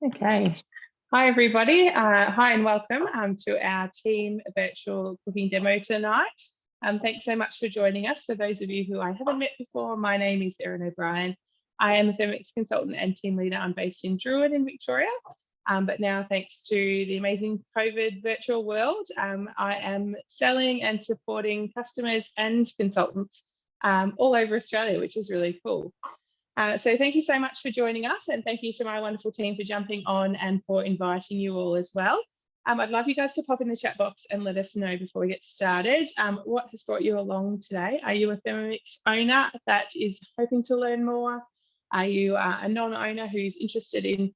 Okay. Hi, everybody. Hi and welcome to our team virtual cooking demo tonight. Thanks so much for joining us. For those of you who I haven't met before, my name is Erin O'Brien. I am a Thermomix consultant and team leader. I'm based in Druid in Victoria. But now, thanks to the amazing COVID virtual world, I am selling and supporting customers and consultants all over Australia, which is really cool. So thank you so much for joining us, and thank you to my wonderful team for jumping on and for inviting you all as well. I'd love you guys to pop in the chat box and let us know before we get started what has brought you along today. Are you a Thermomix owner that is hoping to learn more? Are you a non-owner who's interested in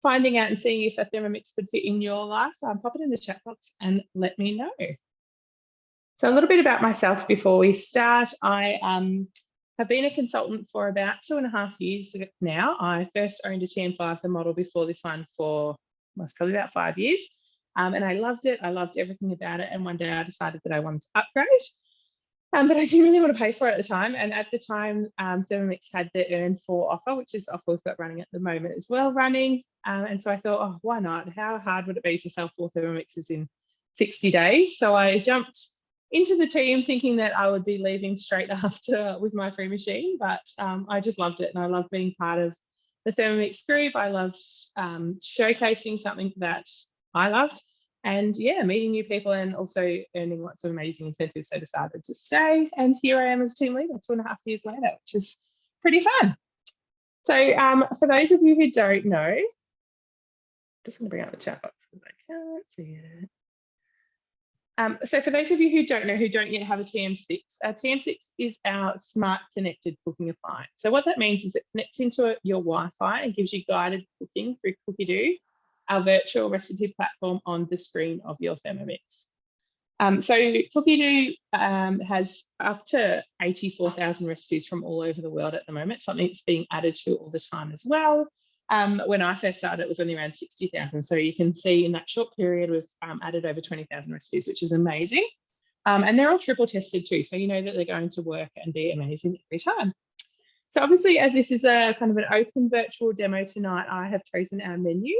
finding out and seeing if a Thermomix could fit in your life? Pop it in the chat box and let me know. So a little bit about myself before we start. I I've been a consultant for about 2.5 years now. I first owned a TM5, the model before this one, for probably about 5 years. And I loved it. I loved everything about it. And one day I decided that I wanted to upgrade. But I didn't really want to pay for it at the time. And at the time, Thermomix had the Earn 4 offer, which is the offer we've got running at the moment as well, running. And so I thought, oh, why not? How hard would it be to sell 4 Thermomixes in 60 days? So I jumped into the team thinking that I would be leaving straight after with my free machine, but I just loved it, and I loved being part of the Thermomix group. I loved showcasing something that I loved, and yeah, meeting new people and also earning lots of amazing incentives. So I decided to stay, and here I am as team leader 2.5 years later, which is pretty fun. So for those of you who don't know, I'm just going to bring up the chat box because I can't see it. So for those of you who don't know, who don't yet have a TM6, TM6 is our smart connected cooking appliance. So what that means is it connects into your Wi-Fi and gives you guided cooking through Cookie-Doo, our virtual recipe platform on the screen of your Thermomix. So Cookie-Doo has up to 84,000 recipes from all over the world at the moment, something that's being added to all the time as well. When I first started, it was only around 60,000. So you can see in that short period, we've added over 20,000 recipes, which is amazing. And they're all triple tested too. So you know that they're going to work and be amazing every time. So obviously, as this is a kind of an open virtual demo tonight, I have chosen our menu.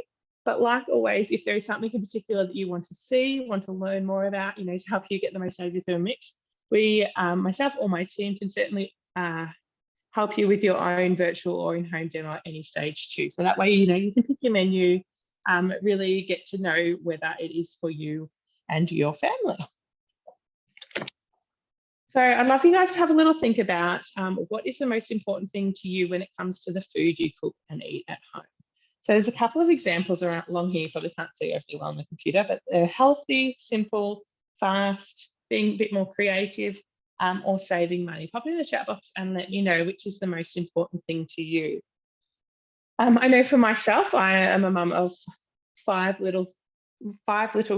But like always, if there is something in particular that you want to see, want to learn more about, to help you get the most out of your Thermomix, we, myself or my team, can certainly help you with your own virtual or in-home demo at any stage too. So that way, you can pick your menu, really get to know whether it is for you and your family. So I'd love you guys to have a little think about what is the most important thing to you when it comes to the food you cook and eat at home. So there's a couple of examples along here. You probably can't see everything well on the computer, but they're healthy, simple, fast, being a bit more creative, or saving money. Pop it in the chat box and let me know which is the most important thing to you. I know for myself, I am a mum of five little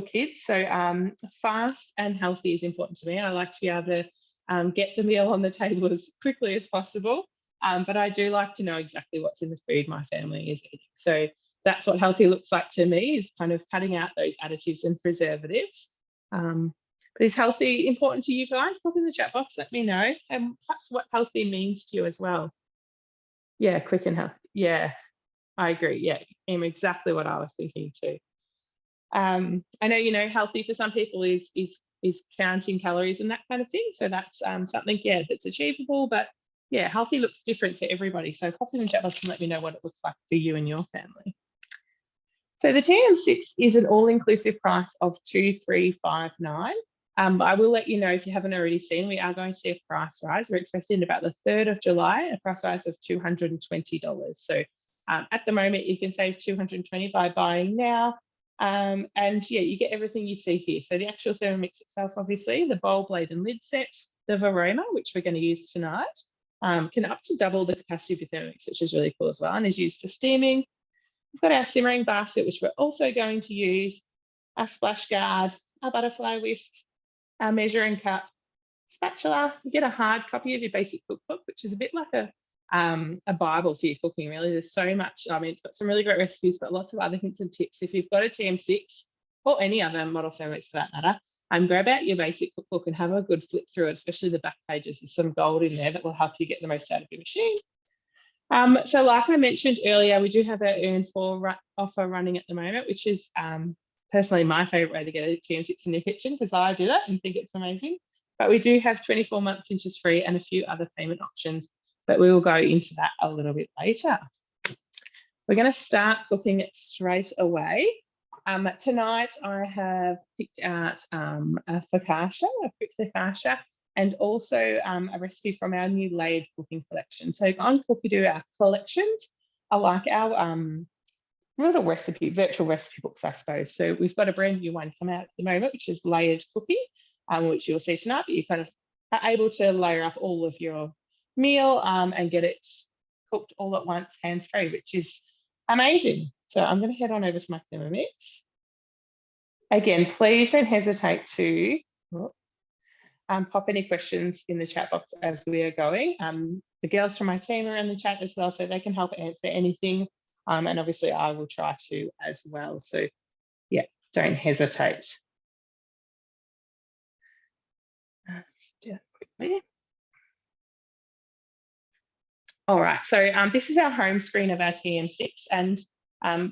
kids, so fast and healthy is important to me. I like to be able to get the meal on the table as quickly as possible, but I do like to know exactly what's in the food my family is eating. So that's what healthy looks like to me, is kind of cutting out those additives and preservatives. But is healthy important to you guys? Pop in the chat box, let me know, and perhaps what healthy means to you as well. Yeah, quick and healthy. Yeah, I agree. Yeah, exactly what I was thinking too. I know, healthy for some people is counting calories and that kind of thing. So that's something, yeah, that's achievable. But yeah, healthy looks different to everybody. So pop in the chat box and let me know what it looks like for you and your family. So the TM6 is an all-inclusive price of $2,359. I will let you know, if you haven't already seen, we are going to see a price rise. We're expecting about the 3rd of July, a price rise of $220. So at the moment, you can save $220 by buying now. And yeah, you get everything you see here. So the actual Thermomix itself, obviously, the bowl, blade and lid set, the Varoma, which we're going to use tonight, can up to double the capacity of your Thermomix, which is really cool as well, and is used for steaming. We've got our simmering basket, which we're also going to use, our splash guard, our butterfly whisk, our measuring cup, spatula. You get a hard copy of your basic cookbook, which is a bit like a Bible for your cooking, really. There's so much. I mean, it's got some really great recipes, but lots of other hints and tips. If you've got a TM6 or any other model Thermomix for that matter, grab out your basic cookbook and have a good flip through it, especially the back pages. There's some gold in there that will help you get the most out of your machine. So like I mentioned earlier, we do have our Earn For offer running at the moment, which is personally my favourite way to get a TM6 in your kitchen, because I do that and think it's amazing. But we do have 24 months interest free and a few other payment options, but we will go into that a little bit later. We're going to start cooking it straight away. Tonight I have picked out a foccacia, a quick foccacia, and also a recipe from our new layered cooking collection. So on Cookie our collections are like our little virtual recipe books, I suppose. So we've got a brand new one come out at the moment, which is layered cookie, which you'll see tonight, but you kind of are able to layer up all of your meal and get it cooked all at once, hands-free, which is amazing. So I'm going to head on over to my Thermomix. Again, please don't hesitate to pop any questions in the chat box as we are going. The girls from my team are in the chat as well, so they can help answer anything. And obviously I will try to as well. So yeah, don't hesitate. Just do that quickly. All right, so this is our home screen of our TM6, and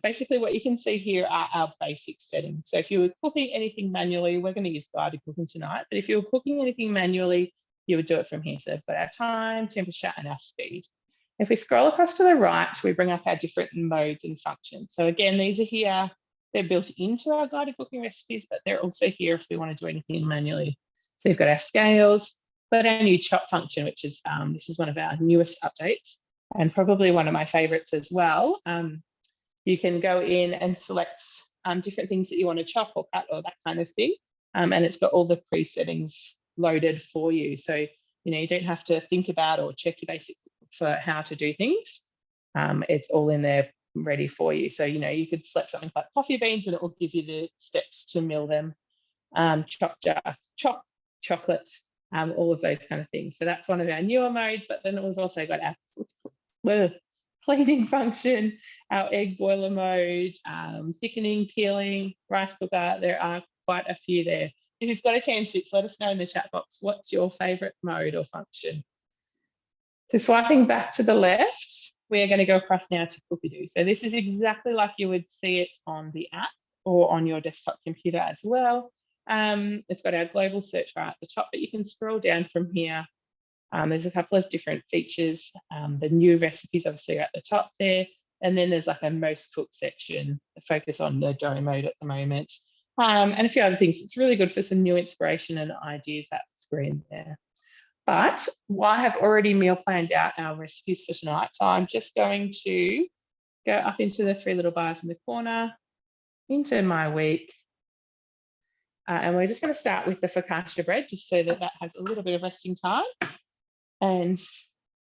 basically what you can see here are our basic settings. So if you were cooking anything manually, we're going to use guided cooking tonight, but if you were cooking anything manually, you would do it from here. So we've got our time, temperature, and our speed. If we scroll across to the right, we bring up our different modes and functions. So again, these are here, they're built into our guided cooking recipes, but they're also here if we want to do anything manually. So we've got our scales, but our new chop function, which is, this is one of our newest updates and probably one of my favorites as well. You can go in and select different things that you want to chop or cut or that kind of thing. And it's got all the pre-settings loaded for you. So, you know, you don't have to think about or check your basic for how to do things. It's all in there ready for you. So, you know, you could select something like coffee beans and it will give you the steps to mill them, chop chocolate, all of those kind of things. So that's one of our newer modes, but then we've also got our cleaning function, our egg boiler mode, thickening, peeling, rice cooker. There are quite a few there. If you've got a TM6, let us know in the chat box, what's your favorite mode or function? So swiping back to the left, we are going to go across now to Cookie. So this is exactly like you would see it on the app or on your desktop computer as well. It's got our global search bar at the top, but you can scroll down from here. There's a couple of different features. The new recipes obviously are at the top there. And then there's like a most cooked section, a focus on the dough mode at the moment. And a few other things. It's really good for some new inspiration and ideas at the screen there. But I have already meal planned out our recipes for tonight. So I'm just going to go up into the three little bars in the corner, into my week. And we're just going to start with the focaccia bread, just so that that has a little bit of resting time. And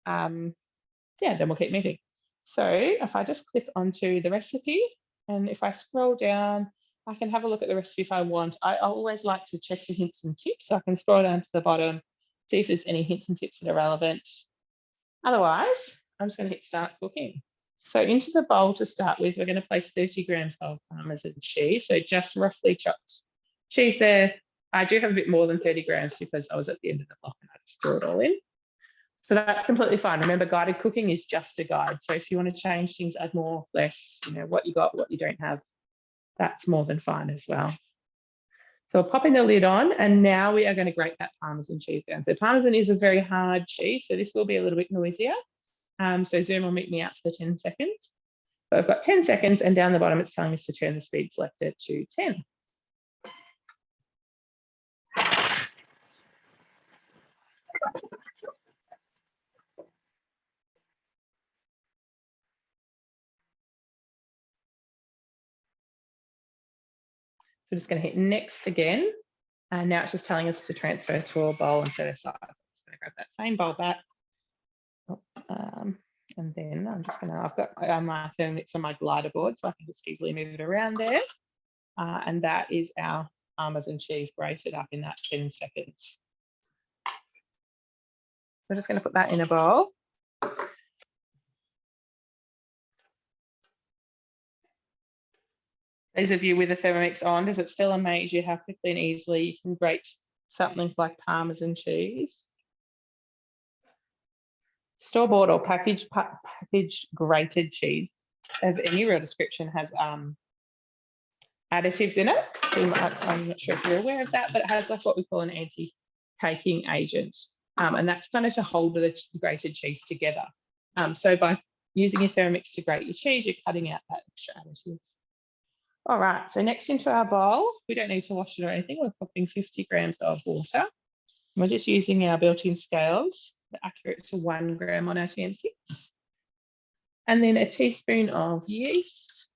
yeah, then we'll keep moving. So if I just click onto the recipe, and if I scroll down, I can have a look at the recipe if I want. I always like to check the hints and tips. So I can scroll down to the bottom, see if there's any hints and tips that are relevant. Otherwise, I'm just going to hit start cooking. So into the bowl to start with, we're going to place 30 grams of Parmesan cheese. So just roughly chopped cheese there. I do have a bit more than 30 grams because I was at the end of the block and I just threw it all in. So that's completely fine. Remember, guided cooking is just a guide. So if you want to change things, add more, less, you know, what you got, what you don't have, that's more than fine as well. So we're popping the lid on, and now we are going to grate that Parmesan cheese down. So Parmesan is a very hard cheese, so this will be a little bit noisier. So Zoom will meet me out for the 10 seconds. But I've got 10 seconds, and down the bottom it's telling us to turn the speed selector to 10. So just going to hit next again. And now it's just telling us to transfer to a bowl and set aside. So I'm just going to grab that same bowl back. And then I'm just going to, I've got my Thermomix on my glider board, so I can just easily move it around there. And that is our Parmesan cheese grated up in that 10 seconds. So I'm just going to put that in a bowl. Those of you with the Thermomix on, does it still amaze you how quickly and easily you can grate something like Parmesan cheese? Store-bought or packaged grated cheese of any real description has additives in it. So I'm not sure if you're aware of that, but it has like what we call an anti-caking agent. And that's kind of to hold the grated cheese together. So by using your Thermomix to grate your cheese, you're cutting out that extra additive. All right, so next into our bowl, we don't need to wash it or anything. We're popping 50 grams of water. We're just using our built-in scales, accurate to 1 gram on our TM6. And then a teaspoon of yeast.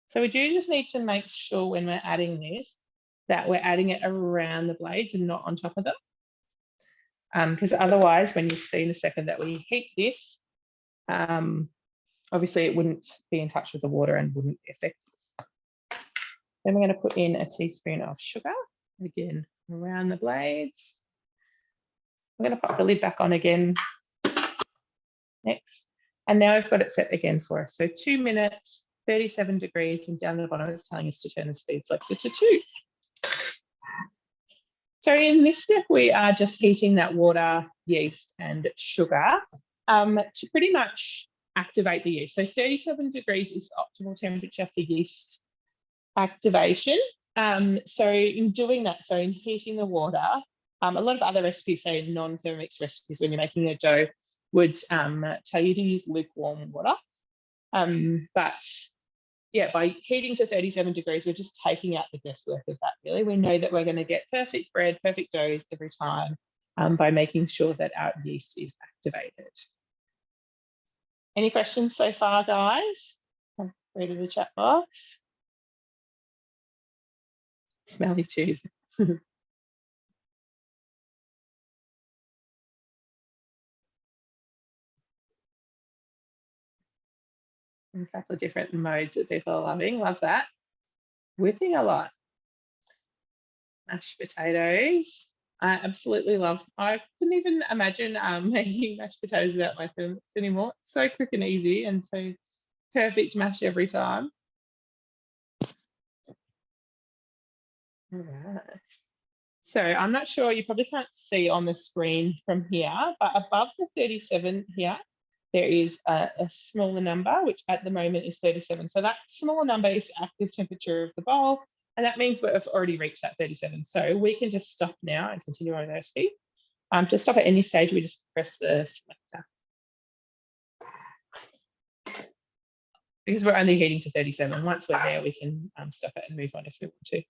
So we do just need to make sure when we're adding this, that we're adding it around the blades and not on top of them. Because otherwise, when you see in a second that we heat this, obviously it wouldn't be in touch with the water and wouldn't be effective. Then we're going to put in a teaspoon of sugar, again, around the blades. I'm going to pop the lid back on again. Next. And now we've got it set again for us. So 2 minutes, 37 degrees, and down the bottom it's telling us to turn the speed selector to 2. So in this step, we are just heating that water, yeast, and sugar to pretty much activate the yeast. So 37 degrees is the optimal temperature for yeast activation. So in doing that, so in heating the water, a lot of other recipes, say non-Thermomix recipes, when you're making a dough, would tell you to use lukewarm water. But yeah, by heating to 37 degrees, we're just taking out the guesswork of that, really. We know that we're going to get perfect bread, perfect doughs every time by making sure that our yeast is activated. Any questions so far, guys? Read in the chat box. Smelly cheese. A couple of different modes that people are loving. Love that. Whipping a lot. Mashed potatoes. I absolutely love. I couldn't even imagine making mashed potatoes without my Thermomix anymore. It's so quick and easy and so perfect mash every time. All right. So I'm not sure, you probably can't see on the screen from here, but above the 37 here, there is a smaller number, which at the moment is 37. So that smaller number is the active temperature of the bowl, and that means we've already reached that 37. So we can just stop now and continue on our speed. To stop at any stage, we just press the selector. Because we're only heating to 37. Once we're there, we can stop it and move on if we want to.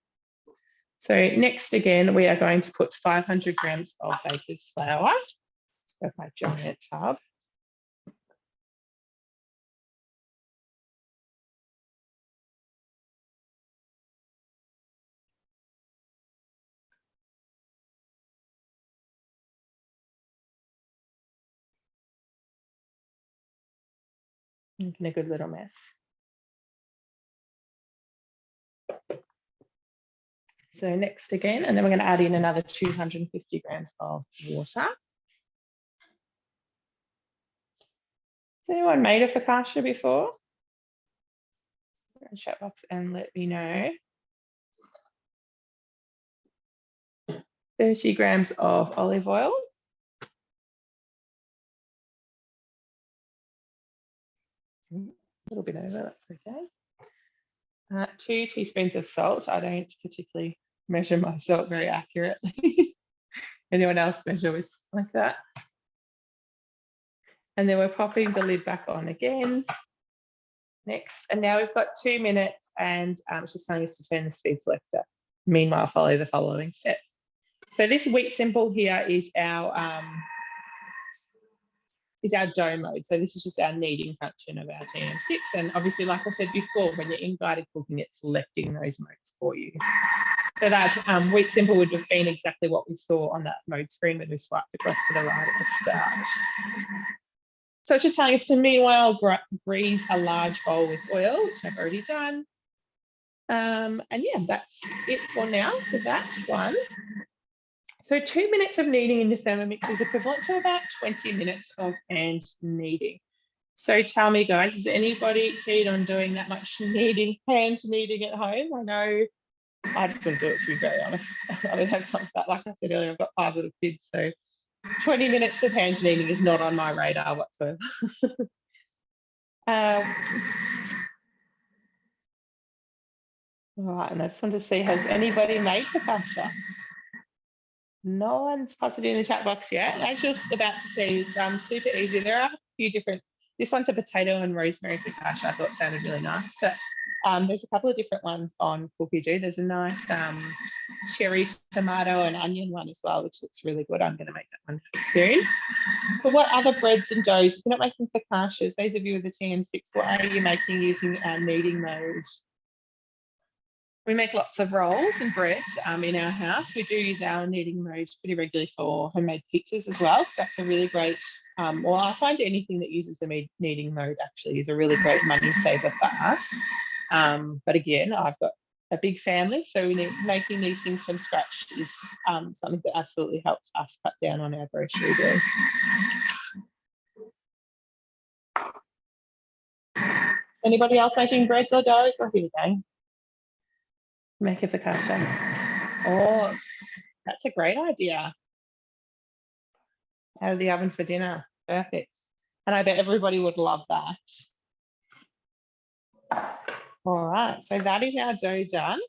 So next, again, we are going to put 500 grams of baker's flour. Let's grab my giant tub. Making a good little mess. So next again, and then we're going to add in another 250 grams of water. Has anyone made a focaccia before? Chat box and let me know. 30 grams of olive oil. A little bit over, that's okay. 2 teaspoons of salt. I don't particularly measure my salt very accurately. Anyone else measure with like that? And then we're popping the lid back on again. Next, and now we've got 2 minutes, and it's just telling us to turn the speed selector. Meanwhile, follow the following step. So this wheat simple here is our dough mode. So this is just our kneading function of our TM6. And obviously, like I said before, when you're in guided cooking, it's selecting those modes for you. So that wheat simple would have been exactly what we saw on that mode screen when we swiped across to the right at the start. So it's just telling us to meanwhile grease a large bowl with oil, which I've already done. And yeah, that's it for now for that one. So 2 minutes of kneading in the Thermomix is equivalent to about 20 minutes of hand kneading. So tell me, guys, is anybody keen on doing that much kneading, hand kneading at home? I know I just wouldn't do it, to be very honest. I don't have time for that. Like I said earlier, I've got 5 little kids, so 20 minutes of hand kneading is not on my radar whatsoever. All right, and I just want to see, has anybody made focaccia? No one's popped it in the chat box yet. As you're about to see, it's super easy. There are a few different, this one's a potato and rosemary focaccia. I thought sounded really nice, but there's a couple of different ones on Cookie. There's a nice cherry tomato and onion one as well, which looks really good. I'm going to make that one soon. But what other breads and doughs? If you're not making focaccias, those of you with the TM6, what are you making using our kneading mode? We make lots of rolls and breads in our house. We do use our kneading mode pretty regularly for homemade pizzas as well, because that's a really great, well, I find anything that uses the kneading mode actually is a really great money saver for us. But again, I've got a big family, so making these things from scratch is something that absolutely helps us cut down on our grocery bill. Anybody else making breads or doughs? Oh, here we go. Make a focaccia. Oh, that's a great idea. Out of the oven for dinner. Perfect. And I bet everybody would love that. All right, so that is our dough done.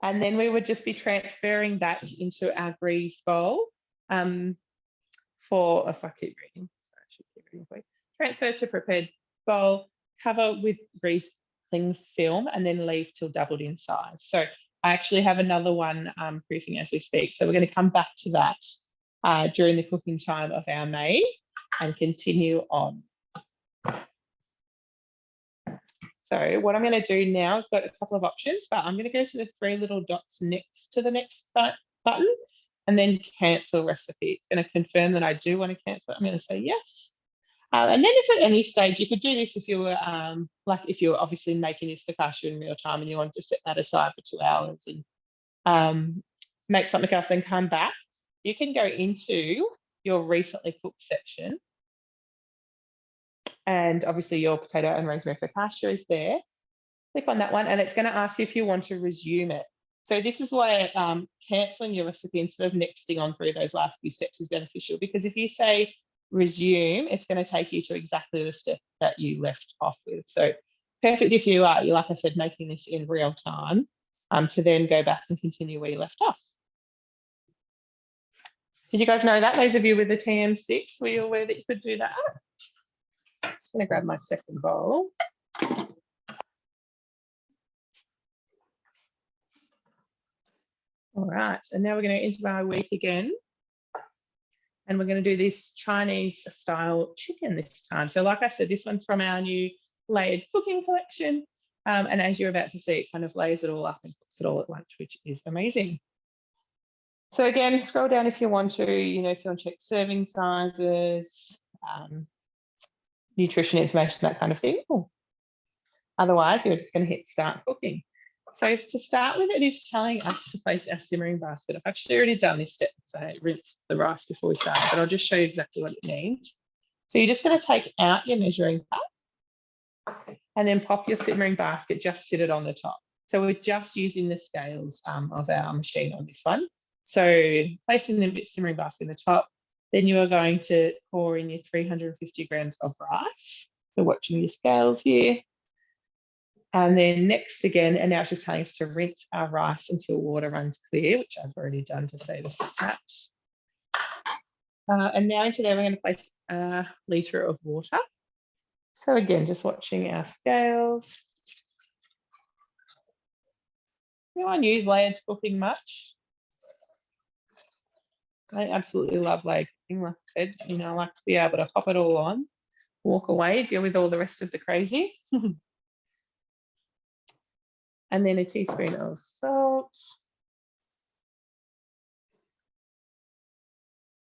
And then we would just be transferring that into our grease bowl for, if I keep reading, sorry, I should keep reading for you. Transfer to prepared bowl, cover with grease cling film, and then leave till doubled in size. So I actually have another one proofing as we speak. So we're going to come back to that during the cooking time of our maid and continue on. So what I'm going to do now is got a couple of options, but I'm going to go to the 3 little dots next to the next button and then cancel recipe. It's going to confirm that I do want to cancel. I'm going to say yes. And then if at any stage, you could do this if you were like if you were obviously making this focaccia in real time and you wanted to set that aside for 2 hours and make something else and come back, you can go into your recently cooked section. And obviously your potato and rosemary focaccia is there. Click on that one and it's going to ask you if you want to resume it. So this is why cancelling your recipe instead of nexting on through those last few steps is beneficial, because if you say resume, it's going to take you to exactly the step that you left off with. So perfect if you are, like I said, making this in real time to then go back and continue where you left off. Did you guys know that? Those of you with the TM6, were you aware that you could do that? I'm just going to grab my second bowl. All right, and now we're going to enter our week again. And we're going to do this Chinese style chicken this time. So like I said, this one's from our new layered cooking collection. And as you're about to see, it kind of lays it all up and cooks it all at once, which is amazing. So again, scroll down if you want to, if you want to check serving sizes, nutrition information, that kind of thing. Otherwise, you're just going to hit start cooking. So to start with, it is telling us to place our simmering basket. I've actually already done this step, so I rinsed the rice before we start, but I'll just show you exactly what it means. So you're just going to take out your measuring cup and then pop your simmering basket, just sit it on the top. So we're just using the scales of our machine on this one. So placing the simmering basket in the top, then you are going to pour in your 350 grams of rice. So watching your scales here. And then next again, and now it's just telling us to rinse our rice until water runs clear, which I've already done to save us that. And now into there, we're going to place a litre of water. So again, just watching our scales. Anyone use layered cooking much? I absolutely love layered cooking. Like I said, I like to be able to pop it all on, walk away, deal with all the rest of the crazy. And then a teaspoon of salt.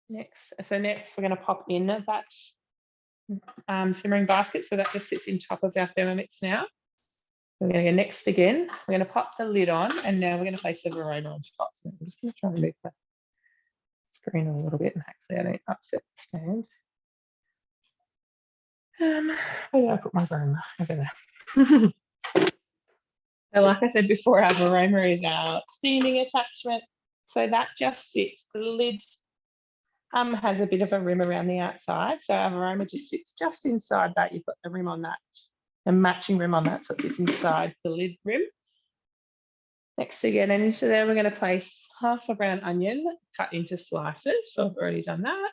Next we're going to pop in that simmering basket. So that just sits in top of our Thermomix now. We're going to go next again. We're going to pop the lid on, and now we're going to place the varoma on top. So I'm just going to try and move the screen a little bit, and hopefully I don't upset the stand. Where did I put my varoma? Over there. So like I said before, our varoma is our steaming attachment. So that just sits, the lid has a bit of a rim around the outside. So our aroma just sits just inside that. You've got the rim on that, a matching rim on that, so it sits inside the lid rim. Next again, and into there, we're going to place half a brown onion cut into slices. So I've already done that.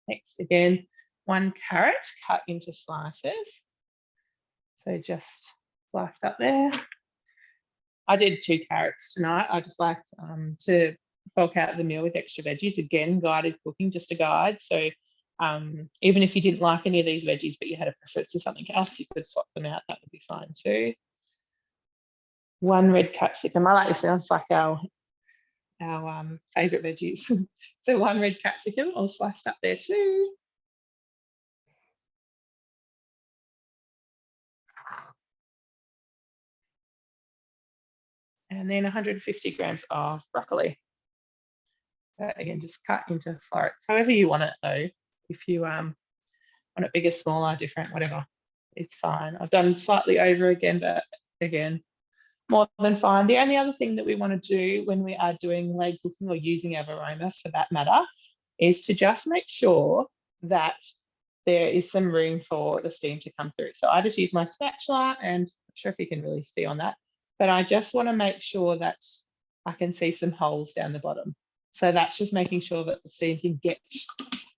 Next again, 1 carrot cut into slices. So just sliced up there. I did 2 carrots tonight. I just like to bulk out the meal with extra veggies. Again, guided cooking, just a guide. So even if you didn't like any of these veggies, but you had a preference to something else, you could swap them out. That would be fine too. 1 red capsicum. I like this. Sounds like our favourite veggies. So 1 red capsicum all sliced up there too. And then 150 grams of broccoli. Again, just cut into florets, however you want it though. If you want it bigger, smaller, different, whatever, it's fine. I've done slightly over again, but again, more than fine. The only other thing that we want to do when we are doing leg cooking or using our aroma for that matter is to just make sure that there is some room for the steam to come through. So I just use my spatula, and I'm not sure if you can really see on that, but I just want to make sure that I can see some holes down the bottom. So that's just making sure that the steam can get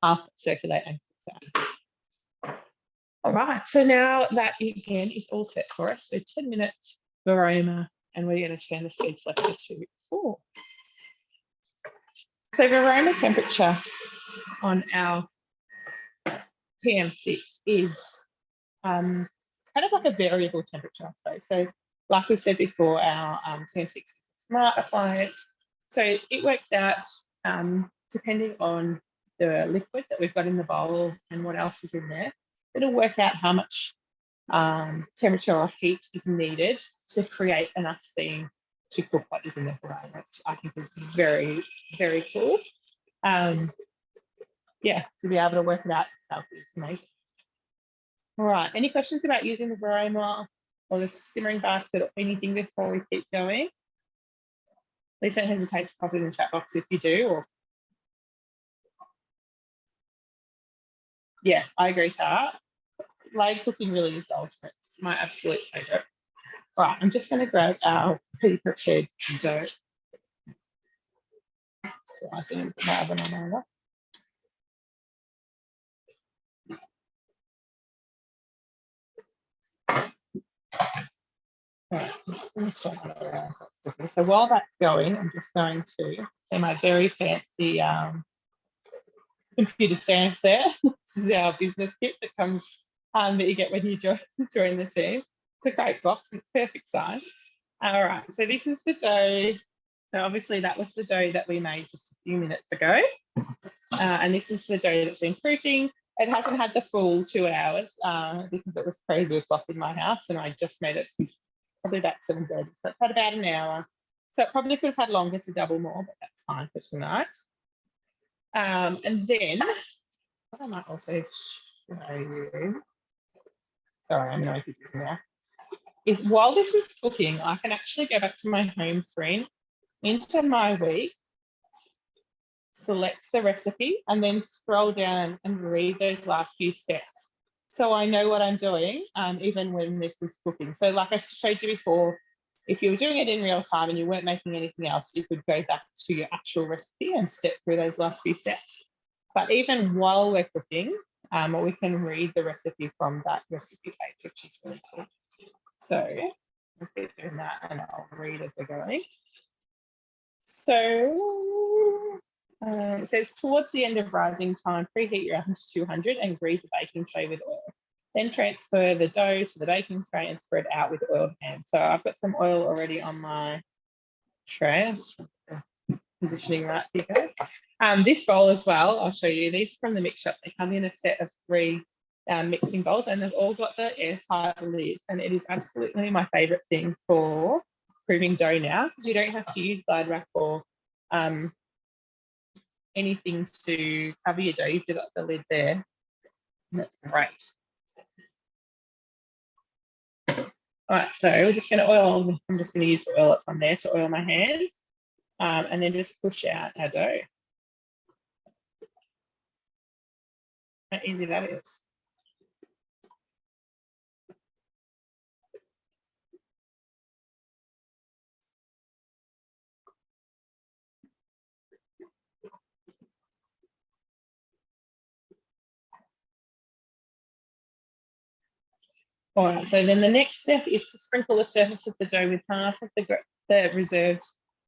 up, circulate, and cook that. All right, so now that again is all set for us. So 10 minutes aroma, and we're going to turn the seed selector to 4. So aroma temperature on our TM6 is kind of like a variable temperature, I suppose. So like we said before, our TM6 is a smart appliance. So it works out depending on the liquid that we've got in the bowl and what else is in there. It'll work out how much temperature or heat is needed to create enough steam to cook what is in the fry, which I think is very, very cool. Yeah, to be able to work it out itself is amazing. All right, any questions about using the varoma or the simmering basket or anything before we keep going? Please don't hesitate to pop it in the chat box if you do. Or yes, I agree, Tara. Leg cooking really is the ultimate. It's my absolute favourite. All right, I'm just going to grab our pre-prepared dough. Slicing and put my oven on over. Right, so while that's going, I'm just going to say my very fancy computer stand there. This is our business kit that comes that you get when you join the team. It's a great box, it's perfect size. All right, so this is the dough. So obviously that was the dough that we made just a few minutes ago. And this is the dough that's been proofing. It hasn't had the full 2 hours because it was crazy o'clock in my house, and I just made it probably about 7:30. So it's had about an hour. So it probably could have had longer to double more, but that's fine for tonight. And then what I might also show you, sorry, I'm going to keep this now, is while this is cooking, I can actually go back to my home screen, into my week, select the recipe, and then scroll down and read those last few steps. So I know what I'm doing, even when this is cooking. So like I showed you before, if you were doing it in real time and you weren't making anything else, you could go back to your actual recipe and step through those last few steps. But even while we're cooking, we can read the recipe from that recipe page, which is really cool. So I'll keep doing that and I'll read as we're going. So it says, towards the end of rising time, preheat your oven to 200 and grease the baking tray with oil. Then transfer the dough to the baking tray and spread out with oiled hands. So I've got some oil already on my tray. I'm just positioning right for you guys. This bowl as well, I'll show you. These are from the mix shop. They come in a set of 3 mixing bowls, and they've all got the airtight lid. And it is absolutely my favourite thing for proving dough now, because you don't have to use glad wrap or anything to cover your dough. You've got the lid there, and that's great. All right, so we're just going to oil. I'm just going to use the oil that's on there to oil my hands. and then just push out our dough. How easy that is. All right, so then the next step is to sprinkle the surface of the dough with half of the reserved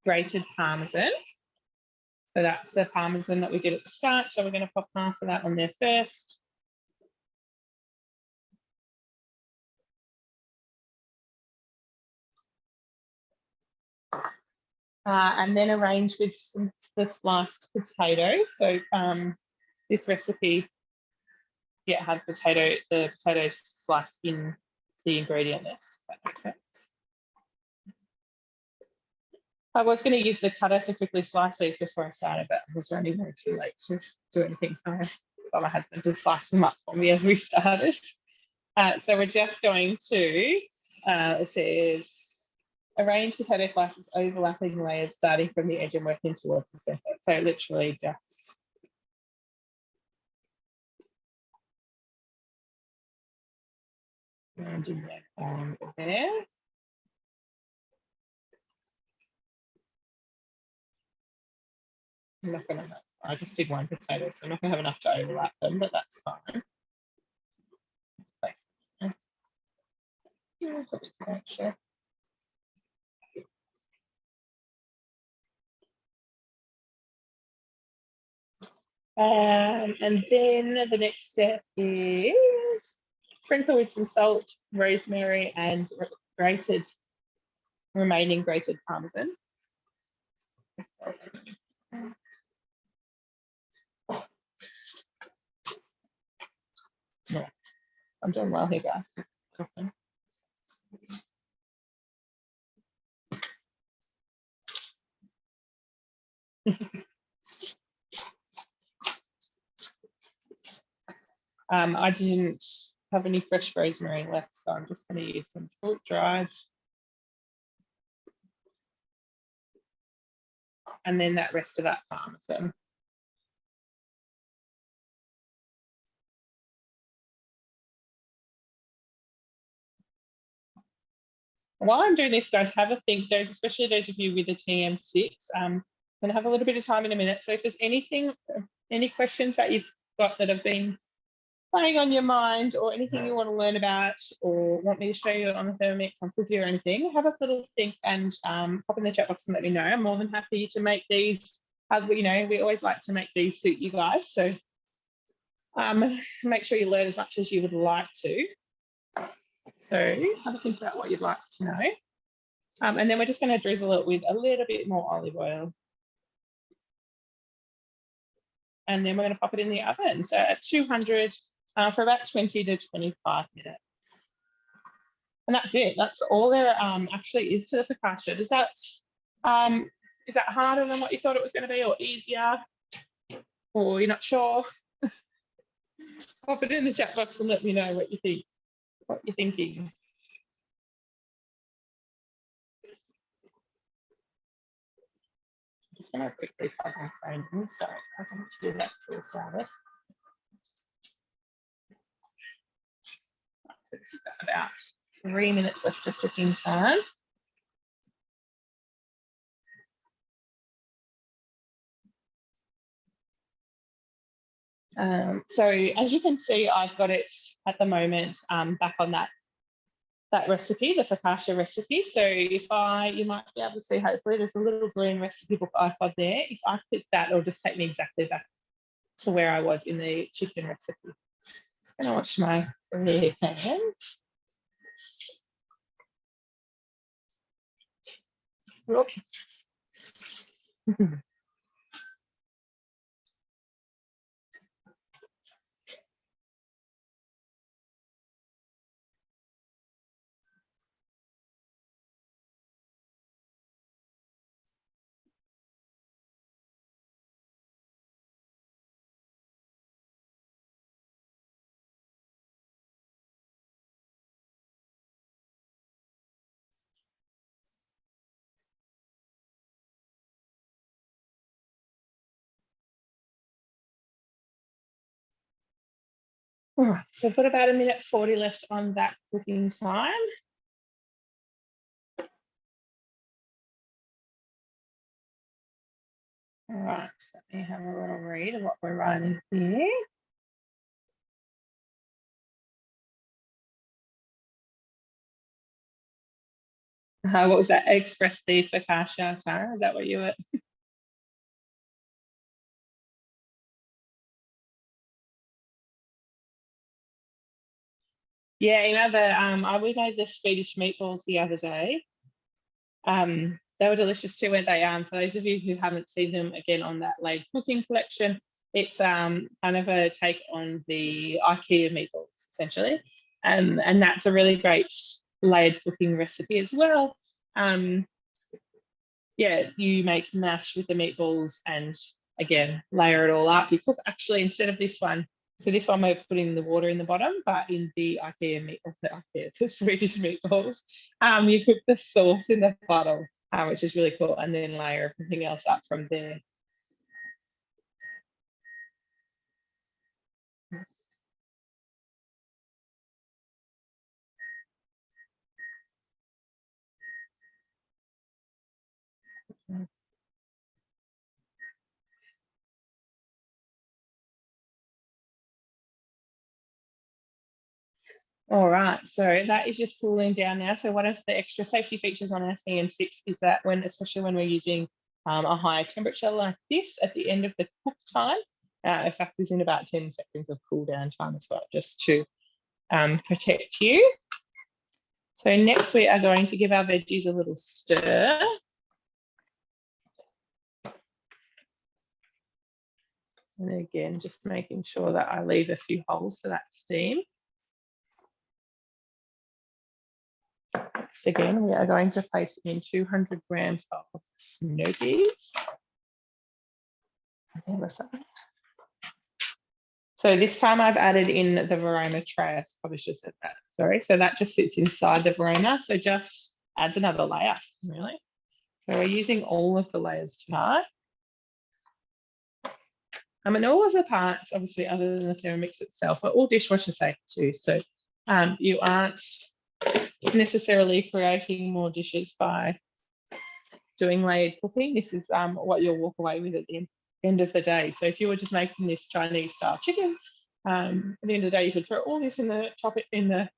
grated parmesan. So that's the parmesan that we did at the start. So we're going to pop half of that on there first. And then arrange with the sliced potatoes. So this recipe, yeah, had the potatoes sliced in the ingredient list, if that makes sense. I was going to use the cutter to quickly slice these before I started, but I was running way too late to do anything. So I got my husband to slice them up for me as we started. So we're just going to, it says, arrange potato slices overlapping layers starting from the edge and working towards the center. So literally just arranging that on there. I'm not going to have, I just did one potato, so I'm not going to have enough to overlap them, but that's fine. And then the next step is sprinkle with some salt, rosemary, and remaining grated parmesan. No, I'm doing well here, guys. I didn't have any fresh rosemary left, so I'm just going to use some dried. And then that rest of that parmesan. While I'm doing this, guys, have a think, especially those of you with the TM6, I'm going to have a little bit of time in a minute. So if there's any questions that you've got that have been playing on your mind, or anything you want to learn about, or want me to show you on the Thermomix, on cookie or anything, have a little think and pop in the chat box and let me know. I'm more than happy to make these. You know, we always like to make these suit you guys. So make sure you learn as much as you would like to. So have a think about what you'd like to know. And then we're just going to drizzle it with a little bit more olive oil. And then we're going to pop it in the oven. So at 200 for about 20 to 25 minutes. And that's it. That's all there actually is to the focaccia. Is that harder than what you thought it was going to be, or easier? Or you're not sure? Pop it in the chat box and let me know what you think, what you're thinking. I'm just going to quickly plug my phone in. Sorry, I was going to do that before we started. So this is about 3 minutes left of cooking time. So as you can see, I've got it at the moment back on that recipe, the focaccia recipe. So if you might be able to see, hopefully there's a little green recipe book icon there. If I click that, it'll just take me exactly back to where I was in the chicken recipe. Just going to wash my bare hands. All right, so I've got about 1:40 left on that cooking time. All right, so let me have a little read of what we're writing here. What was that? Express the foccacia, Tara? Is that what you were? Yeah, you know we made the Swedish meatballs the other day. They were delicious too, weren't they? For those of you who haven't seen them, again on that Laid Cooking collection, it's kind of a take on the IKEA meatballs essentially, and that's a really great layered cooking recipe as well. Yeah, you make mash with the meatballs and again layer it all up. You cook actually instead of this one. So this one we're putting the water in the bottom, but in the IKEA the Swedish meatballs, you cook the sauce in the bottom, which is really cool, and then layer everything else up from there. All right, so that is just cooling down now. So one of the extra safety features on our TM6 is that especially when we're using a high temperature like this at the end of the cook time, it factors in about 10 seconds of cool down time as well, just to protect you. So next we are going to give our veggies a little stir. And again, just making sure that I leave a few holes for that steam. Next again, we are going to place in 200 grams of snow peas. So this time I've added in the Varoma tray. I probably should have said that, sorry. So that just sits inside the Varoma. So just adds another layer, really. So we're using all of the layers tonight. And all of the parts, obviously, other than the Thermomix itself, are all dishwasher safe too. So you aren't necessarily creating more dishes by doing layered cooking. This is what you'll walk away with at the end of the day. So if you were just making this Chinese style chicken, at the end of the day, you could throw all this in the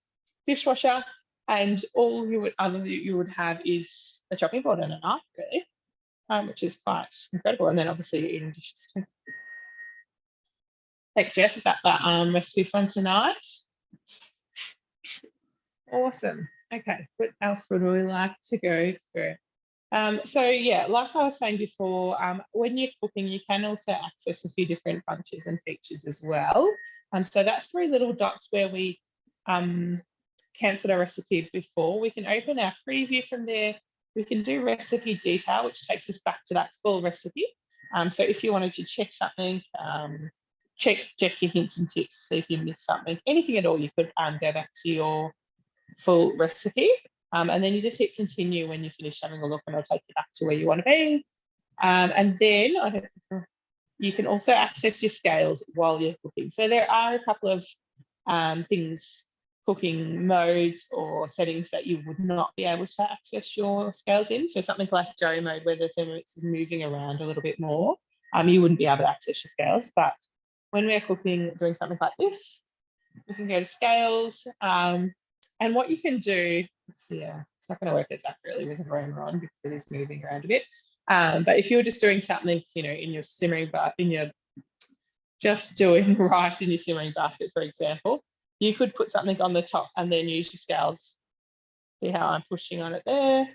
dishwasher, and all you would have is a chopping board and a knife, really, which is quite incredible. And then obviously eating dishes too. Thanks, Jess. Is that recipe from tonight? Awesome. Okay, what else would we like to go through? So yeah, like I was saying before, when you're cooking, you can also access a few different functions and features as well. So that 3 little dots where we cancelled our recipe before, we can open our preview from there. We can do recipe detail, which takes us back to that full recipe. So if you wanted to check something, check your hints and tips, see if you missed something, anything at all, you could go back to your full recipe. And then you just hit continue when you finish having a look, and it'll take you back to where you want to be. And then you can also access your scales while you're cooking. So there are a couple of cooking modes or settings that you would not be able to access your scales in. So something like dough mode, where the Thermomix is moving around a little bit more, you wouldn't be able to access your scales. But when we're cooking, doing something like this, we can go to scales. And what you can do, it's not going to work as accurately with the Varoma on because it is moving around a bit. But if you're just doing something, in your simmering, just doing rice in your simmering basket, for example, you could put something on the top and then use your scales. See how I'm pushing on it there?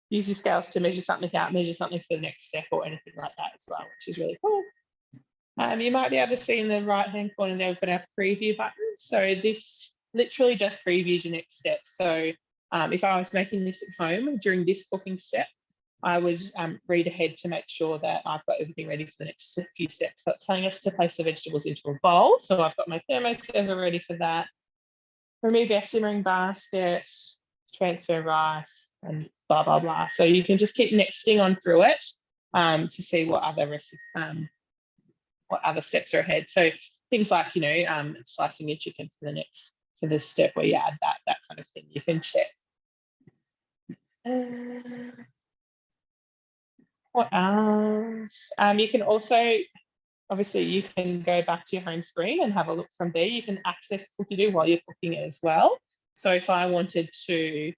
Use your scales to measure something out, measure something for the next step or anything like that as well, which is really cool. You might be able to see in the right-hand corner there, we've got our preview button. So this literally just previews your next step. So if I was making this at home during this cooking step, I would read ahead to make sure that I've got everything ready for the next few steps. So it's telling us to place the vegetables into a bowl. So I've got my thermoserver ready for that. Remove our simmering basket, transfer rice, and blah, blah, blah. So you can just keep nexting on through it to see what other steps are ahead. So things like, you know, slicing your chicken for the step where you add that kind of thing, you can check. What else? You can also, obviously, you can go back to your home screen and have a look from there. You can access Cookie while you're cooking it as well. So if I wanted to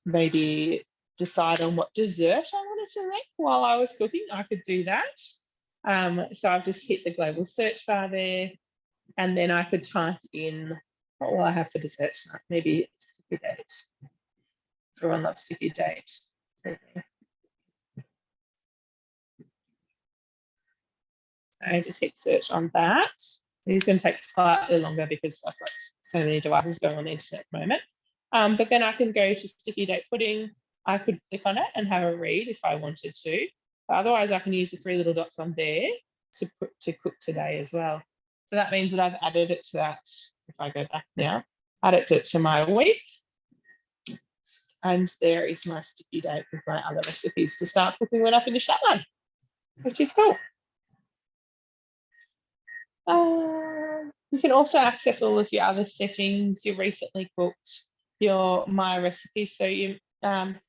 maybe decide on what dessert I wanted to make while I was cooking, I could do that. So I've just hit the global search bar there, and then I could type in what will I have for dessert tonight? Maybe sticky date. Everyone loves sticky date. I just hit search on that. It's going to take slightly longer because I've got so many devices going on the internet at the moment. But then I can go to sticky date pudding. I could click on it and have a read if I wanted to. But otherwise, I can use the 3 little dots on there to cook today as well. So that means that I've added it to that. If I go back now, add it to my week. And there is my sticky date with my other recipes to start cooking when I finish that one, which is cool. You can also access all of your other settings, your recently cooked, your my recipes. So your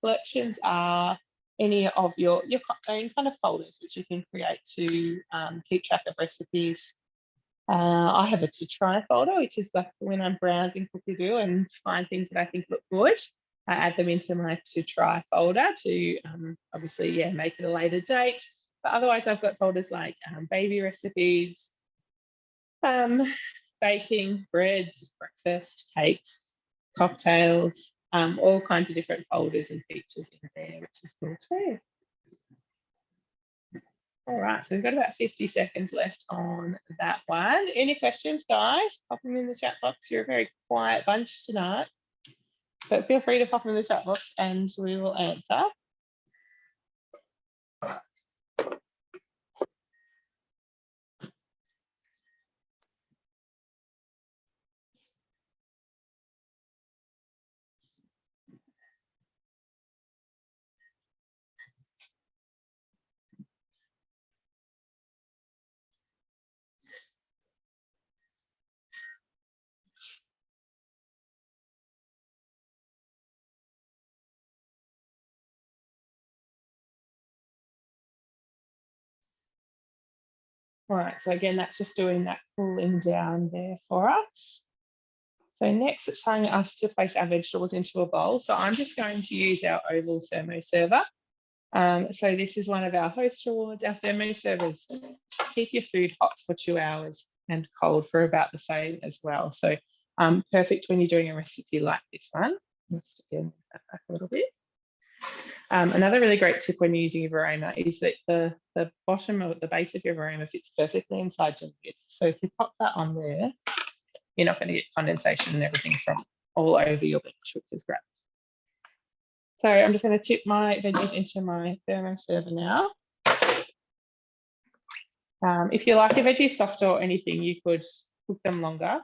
collections are any of your own kind of folders which you can create to keep track of recipes. I have a to try folder, which is like when I'm browsing Cookie and find things that I think look good, I add them into my to try folder to obviously, yeah, make it a later date. But otherwise, I've got folders like baby recipes, baking, breads, breakfast, cakes, cocktails, all kinds of different folders and features in there, which is cool too. All right, so we've got about 50 seconds left on that one. Any questions, guys? Pop them in the chat box. You're a very quiet bunch tonight, but feel free to pop them in the chat box and we will answer. All right, so again, that's just doing that cooling down there for us. So next, it's telling us to place our vegetables into a bowl. So I'm just going to use our oval thermo server. So this is one of our host rewards. Our thermo servers keep your food hot for 2 hours and cold for about the same as well. So perfect when you're doing a recipe like this one. Let's again that back a little bit. Another really great tip when you're using your Varoma is that the bottom or the base of your Varoma fits perfectly inside your lid. So if you pop that on there, you're not going to get condensation and everything from all over your lid, which is great. So I'm just going to tip my veggies into my thermo server now. If you like your veggies softer or anything, you could cook them longer.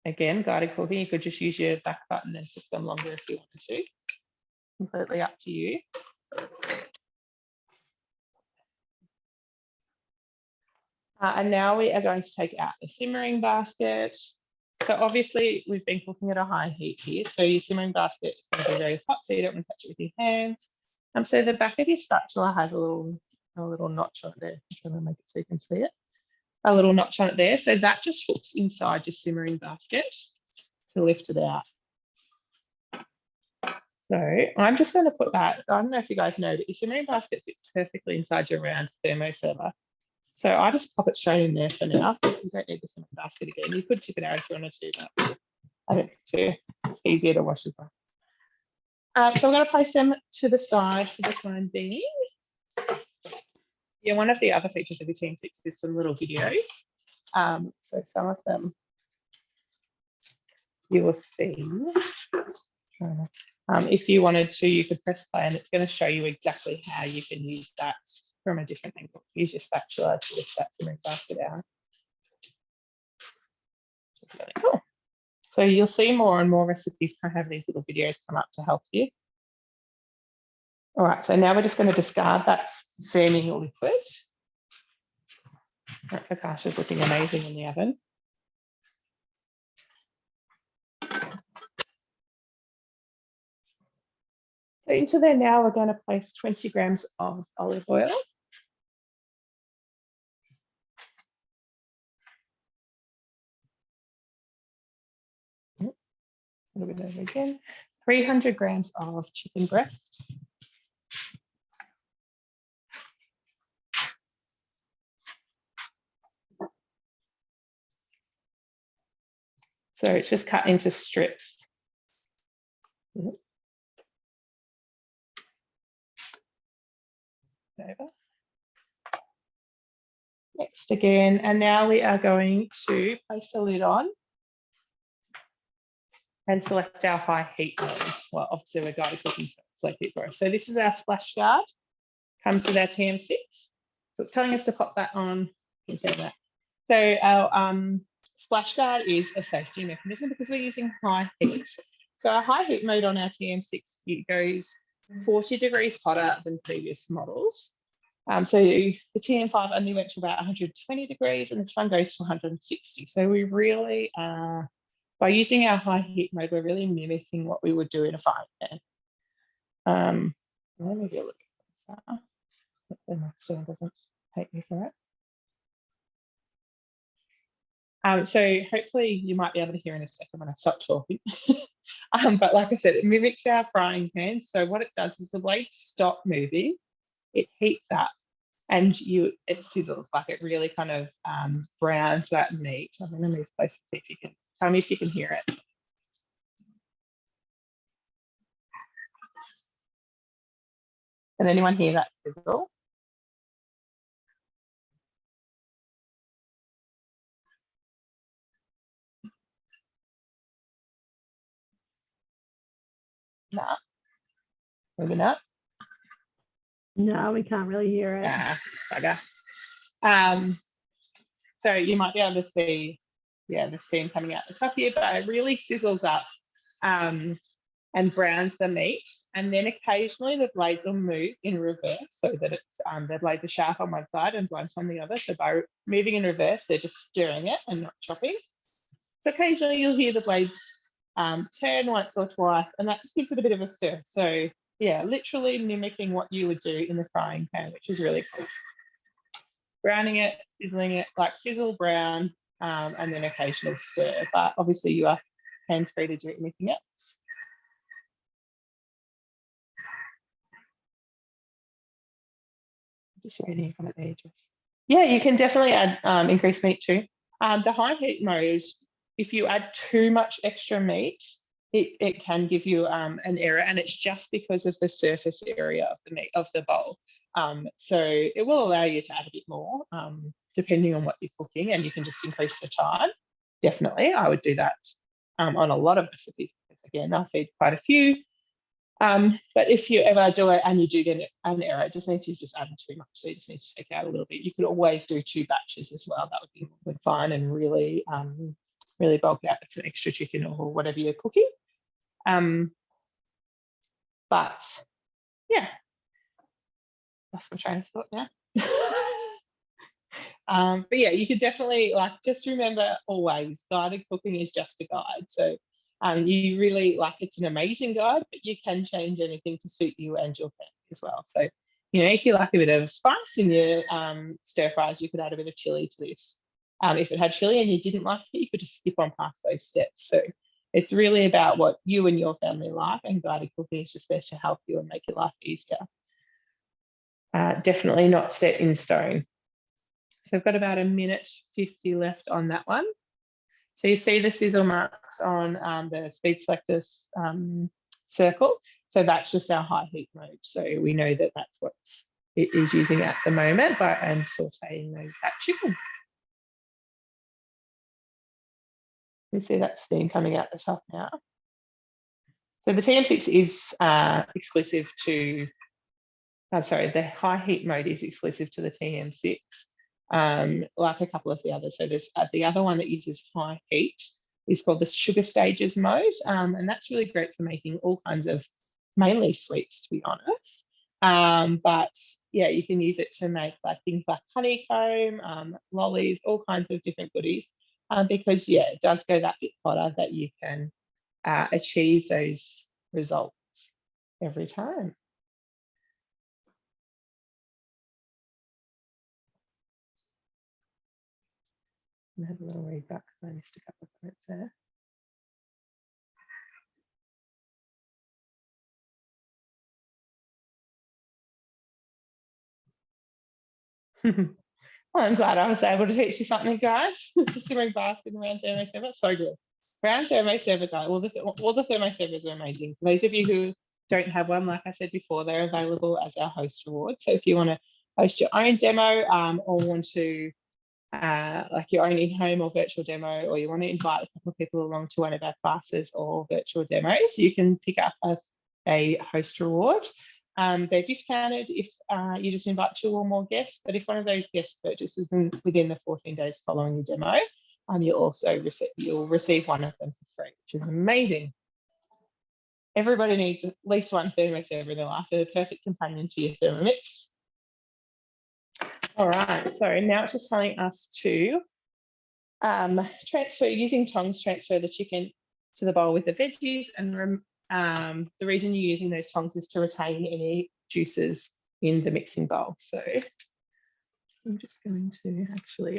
Again, guided cooking, you could just use your back button and cook them longer if you wanted to. Completely up to you. And now we are going to take out the simmering basket. So obviously we've been cooking at a high heat here. So your simmering basket is going to be very hot, so you don't want to touch it with your hands. So the back of your spatula has a little notch on it there. I'm trying to make it so you can see it. A little notch on it there. So that just hooks inside your simmering basket to lift it out. So I'm just going to put that, I don't know if you guys know, but your simmering basket fits perfectly inside your round thermo server. So I just pop it straight in there for now. You don't need the simmering basket again. You could tip it out if you wanted to, but I don't need to. It's easier to wash as well. So I'm going to place them to the side for the time being. Yeah, one of the other features of your Team 6 is some little videos. So some of them you will see. If you wanted to, you could press play and it's going to show you exactly how you can use that from a different angle. Use your spatula to lift that simmering basket out. Which is really cool. So you'll see more and more recipes kind of have these little videos come up to help you. All right, so now we're just going to discard that steaming liquid. That focaccia is looking amazing in the oven. So into there now, we're going to place 20 grams of olive oil. A little bit over again. 300 grams of chicken breast. So it's just cut into strips. Over. Next again, and now we are going to place the lid on and select our high heat mode. Well, obviously we're guided cooking, so select it for us. So this is our splash guard, comes with our TM6. So it's telling us to pop that on. So our splash guard is a safety mechanism because we're using high heat. So our high heat mode on our TM6, it goes 40 degrees hotter than previous models. So the TM5 only went to about 120 degrees and this one goes to 160. So we really, by using our high heat mode, we're really mimicking what we would do in a frying pan. Let me get a look at that. The next one doesn't take me for it. So hopefully you might be able to hear in a second when I stop talking. But like I said, it mimics our frying pan. So what it does is the blades stop moving, it heats up, and it sizzles, like it really kind of browns that meat. I'm going to move close and see if you can tell me if you can hear it. Can anyone hear that sizzle? No. Maybe not. No, we can't really hear it. Bugger. So you might be able to see, the steam coming out the top here, but it really sizzles up and browns the meat. And then occasionally the blades will move in reverse so that it's the blades are sharp on one side and blunt on the other. So by moving in reverse, they're just stirring it and not chopping. So occasionally you'll hear the blades turn once or twice, and that just gives it a bit of a stir. So yeah, literally mimicking what you would do in the frying pan, which is really cool. Browning it, sizzling it, like sizzle, brown, and then occasional stir. But obviously you are hands-free to do anything else. Just reading on it there, Jess. Yeah, you can definitely add increased meat too. The high heat mode, if you add too much extra meat, it can give you an error, and it's just because of the surface area of the meat of the bowl. So it will allow you to add a bit more depending on what you're cooking, and you can just increase the time. Definitely, I would do that on a lot of recipes because again, I feed quite a few. But if you ever do it and you do get an error, it just means you've just added too much. So you just need to take out a little bit. You could always do 2 batches as well. That would be fine and really, really bulk out some extra chicken or whatever you're cooking. But yeah, lost my train of thought now. But yeah, you could definitely just remember always guided cooking is just a guide. So you really it's an amazing guide, but you can change anything to suit you and your family as well. So, if you like a bit of spice in your stir fries, you could add a bit of chili to this. If it had chili and you didn't like it, you could just skip on past those steps. So it's really about what you and your family like, and guided cooking is just there to help you and make your life easier. Definitely not set in stone. So I've got about 1:50 left on that one. So you see the sizzle marks on the speed selector circle. So that's just our high heat mode. So we know that that's what it is using at the moment and sauteing that chicken. You see that steam coming out the top now. So the TM6 is exclusive to, the high heat mode is exclusive to the TM6. Like a couple of the others. So there's the other one that uses high heat is called the sugar stages mode, and that's really great for making all kinds of mainly sweets, to be honest. But yeah, you can use it to make like things like honeycomb, lollies, all kinds of different goodies, because yeah, it does go that bit hotter that you can achieve those results every time. I had a little read back because I missed a couple of comments there. Well, I'm glad I was able to teach you something, guys. Simmering basket around thermoserver, so good. Round thermoserver, guys. All the thermoservers are amazing. For those of you who don't have one, like I said before, they're available as our host reward. So if you want to host your own demo or want to like your own in-home or virtual demo, or you want to invite a couple of people along to one of our classes or virtual demos, you can pick up a host reward. They're discounted if you just invite 2 or more guests, but if one of those guests purchases them within the 14 days following your demo, you'll also receive one of them for free, which is amazing. Everybody needs at least one thermoserver in their life. They're the perfect companion to your Thermomix. All right, so now it's just telling us to using tongs, transfer the chicken to the bowl with the veggies, and the reason you're using those tongs is to retain any juices in the mixing bowl. So I'm just going to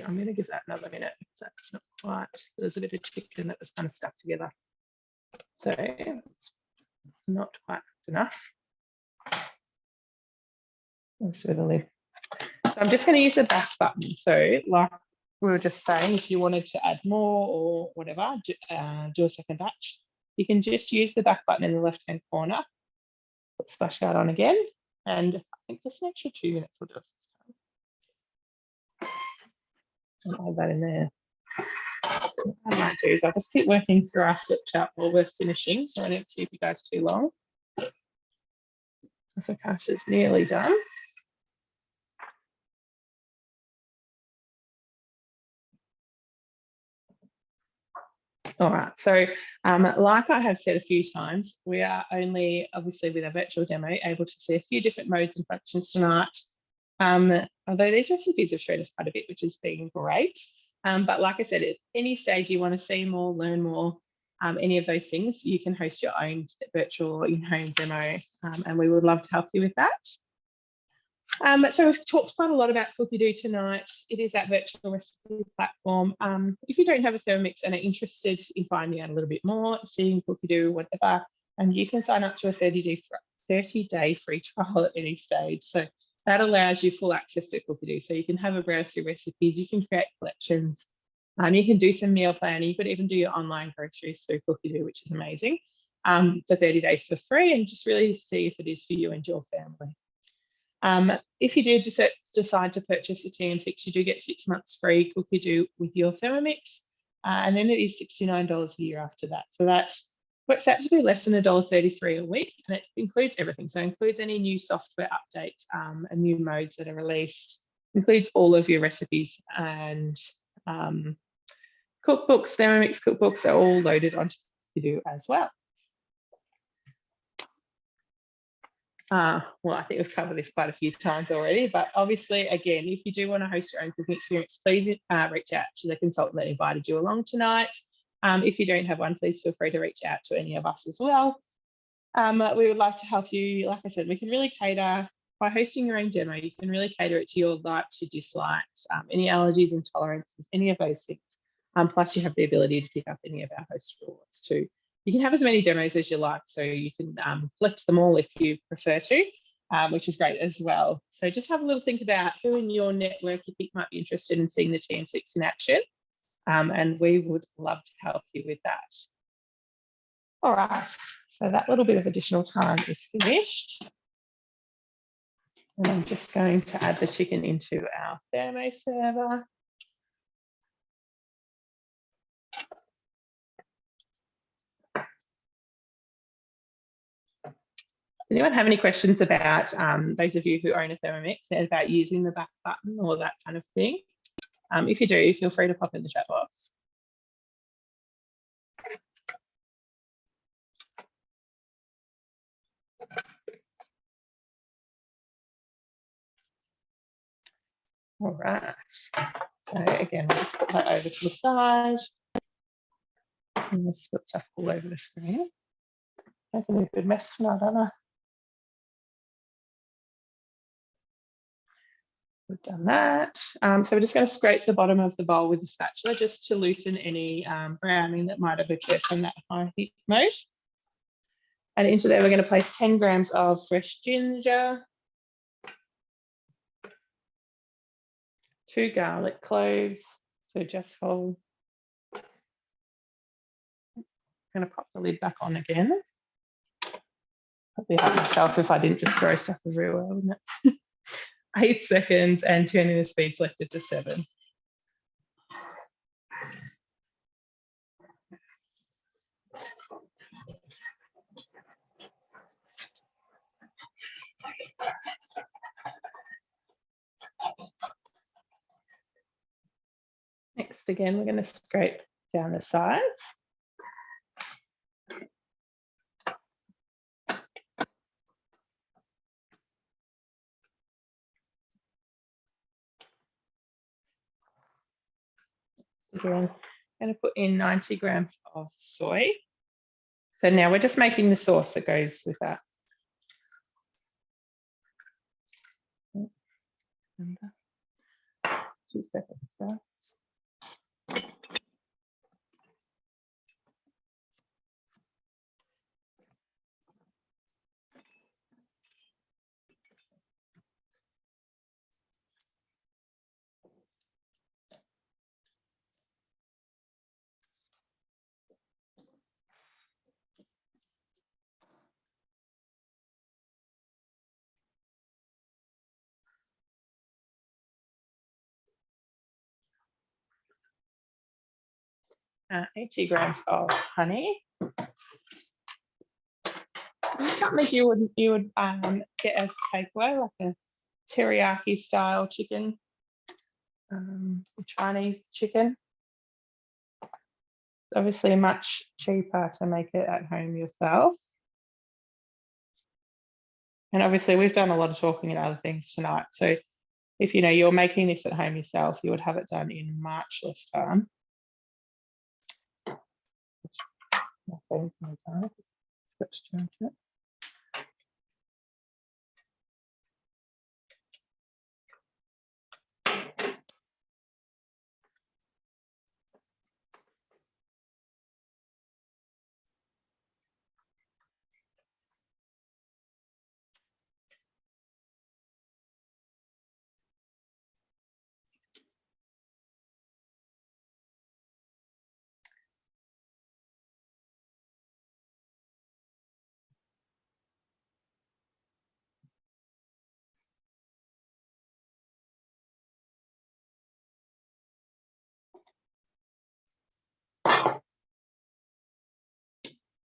I'm going to give that another minute because that's not quite, there's a bit of chicken that was kind of stuck together. So it's not quite enough. So I'm just going to use the back button. So like we were just saying, if you wanted to add more or whatever, do a second batch, you can just use the back button in the left-hand corner, put splash guard on again, and I think just an extra 2 minutes will do us this time. I'll add that in there. What I might do is I'll just keep working through our flip chart while we're finishing, so I don't keep you guys too long. The focaccia is nearly done. All right, so like I have said a few times, we are only, obviously with a virtual demo, able to see a few different modes and functions tonight. Although these recipes have shown us quite a bit, which has been great. But like I said, at any stage you want to see more, learn more, any of those things, you can host your own virtual in-home demo, and we would love to help you with that. So we've talked quite a lot about Cookie tonight. It is that virtual recipe platform. If you don't have a Thermomix and are interested in finding out a little bit more, seeing Cookie whatever, you can sign up to a 30-day free trial at any stage. So that allows you full access to Cookie. So you can have a browse through recipes, you can create collections, you can do some meal planning, you could even do your online groceries through Cookie, which is amazing, for 30 days for free, and just really see if it is for you and your family. If you do decide to purchase a TM6, you do get 6 months free Cookie with your Thermomix, and then it is $69 a year after that. So that works out to be less than $1.33 a week, and it includes everything. So it includes any new software updates and new modes that are released, includes all of your recipes and cookbooks, Thermomix cookbooks are all loaded onto Cookie as well. Well, I think we've covered this quite a few times already, but obviously, again, if you do want to host your own cooking experience, please reach out to the consultant that invited you along tonight. If you don't have one, please feel free to reach out to any of us as well. We would love to help you. Like I said, we can really cater, by hosting your own demo, you can really cater it to your likes, your dislikes, any allergies, intolerances, any of those things. Plus, you have the ability to pick up any of our host rewards too. You can have as many demos as you like, so you can collect them all if you prefer to, which is great as well. So just have a little think about who in your network you think might be interested in seeing the TM6 in action, and we would love to help you with that. All right, so that little bit of additional time is finished. And I'm just going to add the chicken into our thermoserver. Anyone have any questions about those of you who own a Thermomix and about using the back button or that kind of thing? If you do, feel free to pop in the chat box. All right. So again, we'll just put that over to the side. And we'll just put stuff all over the screen. Making a good mess tonight, aren't I? We've done that. So we're just going to scrape the bottom of the bowl with the spatula just to loosen any browning that might have occurred from that high heat mode. And into there, we're going to place 10 grams of fresh ginger, 2 garlic cloves, so just whole. I'm going to pop the lid back on again. Probably hurt myself if I didn't just throw stuff everywhere, wouldn't it? 8 seconds and turning the speed selector to 7. Next, again, we're going to scrape down the sides. Again, I'm going to put in 90 grams of soy. So now we're just making the sauce that goes with that. And 2 seconds there. Uh, 80 grams of honey. Something you would get as takeaway, like a teriyaki style chicken, Chinese chicken. It's obviously much cheaper to make it at home yourself. And obviously we've done a lot of talking and other things tonight. So if you know you're making this at home yourself, you would have it done in much less time.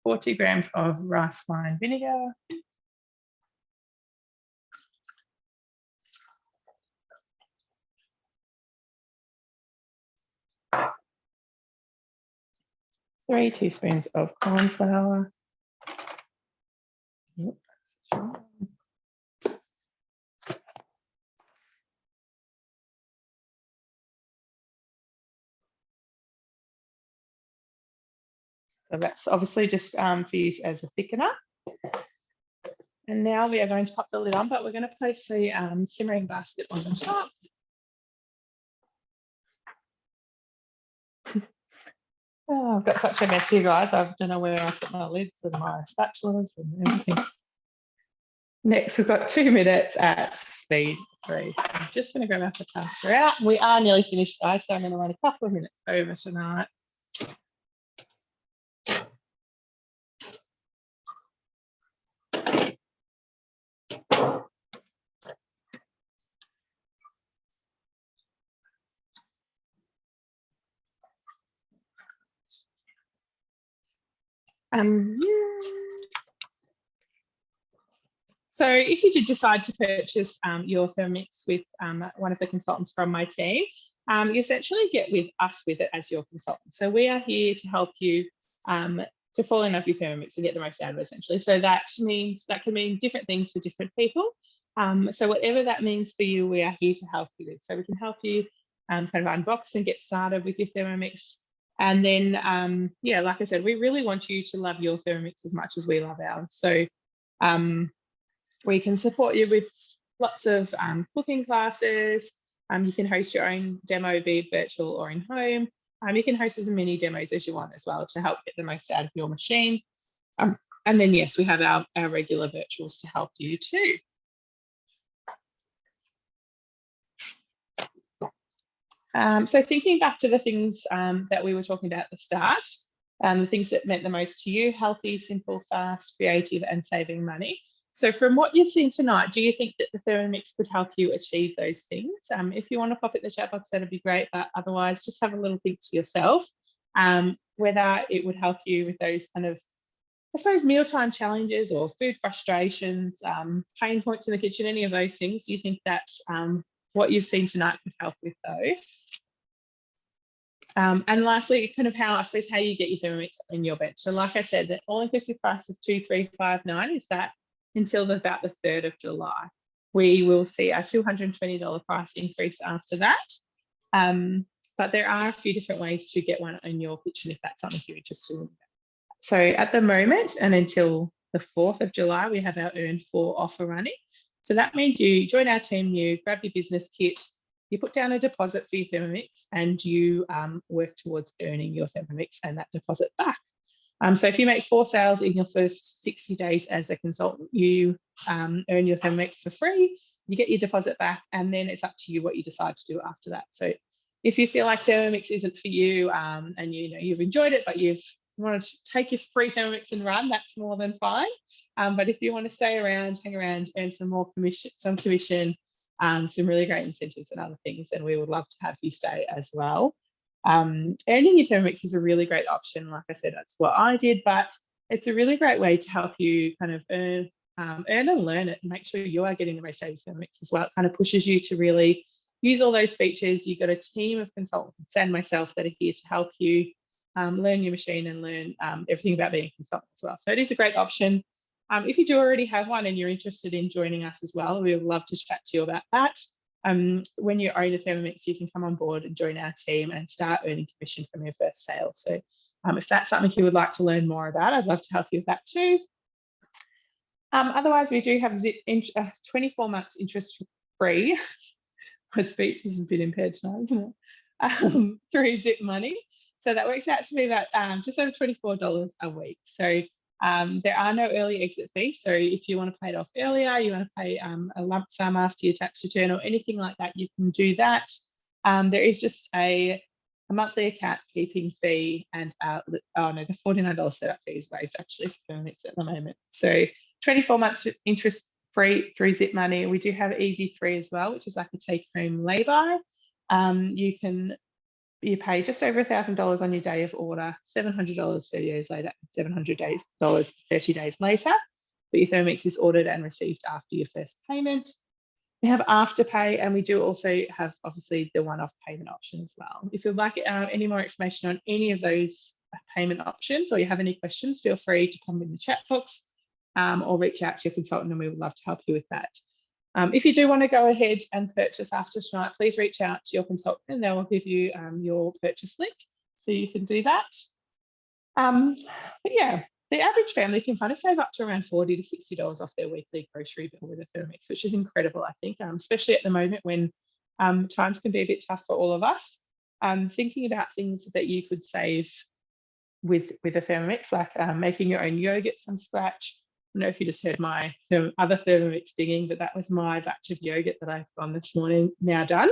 $40 grams of rice wine vinegar. Three teaspoons of corn flour. So that's obviously just for use as a thickener. And now we are going to pop the lid on, but we're going to place the simmering basket on the top. Oh, I've got such a mess here, guys. I don't know where I put my lids and my spatulas and everything. Next, we've got 2 minutes at speed 3. I'm just going to grab our foccacia out. We are nearly finished, guys, so I'm going to run a couple of minutes over tonight. So if you did decide to purchase your Thermomix with one of the consultants from my team, you essentially get with us with it as your consultant. So we are here to help you to fall in love with your Thermomix and get the most out of it, essentially. So that can mean different things for different people. So whatever that means for you, we are here to help you with. So we can help you kind of unbox and get started with your Thermomix. And then, yeah, like I said, we really want you to love your Thermomix as much as we love ours. So we can support you with lots of cooking classes. You can host your own demo, be it virtual or in home. You can host as many demos as you want as well to help get the most out of your machine. And then, yes, we have our regular virtuals to help you too. So thinking back to the things that we were talking about at the start, the things that meant the most to you: healthy, simple, fast, creative, and saving money. So from what you've seen tonight, do you think that the Thermomix could help you achieve those things? If you want to pop it in the chat box, that'd be great. But otherwise, just have a little think to yourself whether it would help you with those kind of, I suppose, mealtime challenges or food frustrations, pain points in the kitchen, any of those things. Do you think that what you've seen tonight could help with those? And lastly, kind of how, I suppose, how you get your Thermomix in your bench. So like I said, the all-inclusive price of $2,359 is that until about the 3rd of July. We will see a $220 price increase after that. But there are a few different ways to get one in your kitchen if that's something you're interested in. So at the moment and until the 4th of July, we have our Earn 4 offer running. So that means you join our team, you grab your business kit, you put down a deposit for your Thermomix, and you work towards earning your Thermomix and that deposit back. So if you make 4 sales in your first 60 days as a consultant, you earn your Thermomix for free, you get your deposit back, and then it's up to you what you decide to do after that. So if you feel like Thermomix isn't for you and you've enjoyed it, but you want to take your free Thermomix and run, that's more than fine. But if you want to stay around, hang around, earn some more commission, some really great incentives and other things, then we would love to have you stay as well. Earning your Thermomix is a really great option. Like I said, that's what I did, but it's a really great way to help you kind of earn and learn it and make sure you are getting the most out of your Thermomix as well. It kind of pushes you to really use all those features. You've got a team of consultants and myself that are here to help you learn your machine and learn everything about being a consultant as well. So it is a great option. If you do already have one and you're interested in joining us as well, we would love to chat to you about that. When you own a Thermomix, you can come on board and join our team and start earning commission from your first sale. So if that's something you would like to learn more about, I'd love to help you with that too. Otherwise, we do have 24 months interest free. My speech is a bit impaired tonight, isn't it? Through Zip Money. So that works out to be about just over $24 a week. So there are no early exit fees. So if you want to pay it off earlier, you want to pay a lump sum after your tax return or anything like that, you can do that. There is just a monthly account keeping fee and the $49 setup fee is waived actually for Thermomix at the moment. So 24 months interest free through Zip Money. We do have Easy 3 as well, which is like a take-home lay-by. You pay just over $1,000 on your day of order, $700 30 days later, $700 30 days later. But your Thermomix is ordered and received after your first payment. We have Afterpay, and we do also have obviously the one-off payment option as well. If you'd like any more information on any of those payment options, or you have any questions, feel free to comment in the chat box or reach out to your consultant, and we would love to help you with that. If you do want to go ahead and purchase after tonight, please reach out to your consultant and they will give you your purchase link so you can do that. But yeah, the average family can kind of save up to around $40 to $60 off their weekly grocery bill with a Thermomix, which is incredible, I think, especially at the moment when times can be a bit tough for all of us. Thinking about things that you could save with a Thermomix, like making your own yogurt from scratch. I don't know if you just heard my other Thermomix dinging, but that was my batch of yogurt that I've done this morning, now done.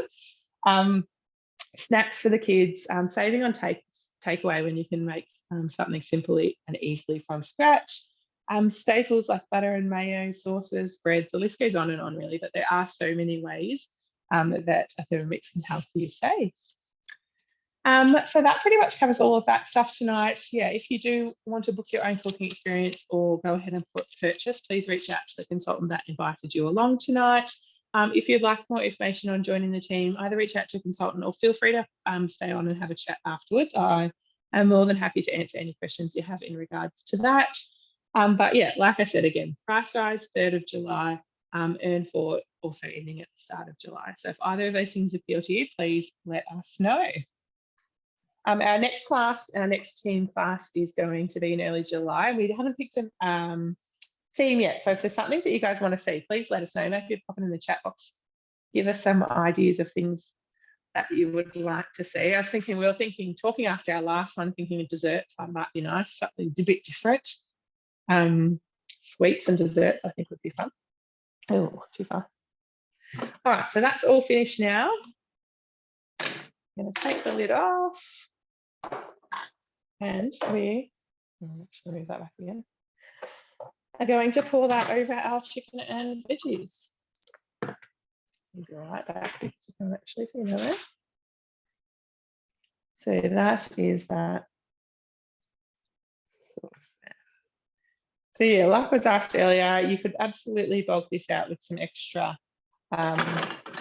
Snacks for the kids, saving on takeaway when you can make something simply and easily from scratch. Staples like butter and mayo, sauces, breads, the list goes on and on really, but there are so many ways that a Thermomix can help you save. So that pretty much covers all of that stuff tonight. Yeah, if you do want to book your own cooking experience or go ahead and purchase, please reach out to the consultant that invited you along tonight. If you'd like more information on joining the team, either reach out to a consultant or feel free to stay on and have a chat afterwards. I am more than happy to answer any questions you have in regards to that. But yeah, like I said again, price rise 3rd of July. earn for also ending at the start of July. So if either of those things appeal to you, please let us know. Our next class, our next team class is going to be in early July. We haven't picked a theme yet. So if there's something that you guys want to see, please let us know. Maybe pop it in the chat box. Give us some ideas of things that you would like to see. I was thinking, we were thinking, talking after our last one, thinking of desserts, that might be nice, something a bit different. Sweets and desserts, I think would be fun. Oh, too far. All right, so that's all finished now. I'm going to take the lid off. And we, actually move that back again, are going to pour that over our chicken and veggies. Go right back so you can actually see that. So that is that. So yeah, like was asked earlier, you could absolutely bulk this out with some extra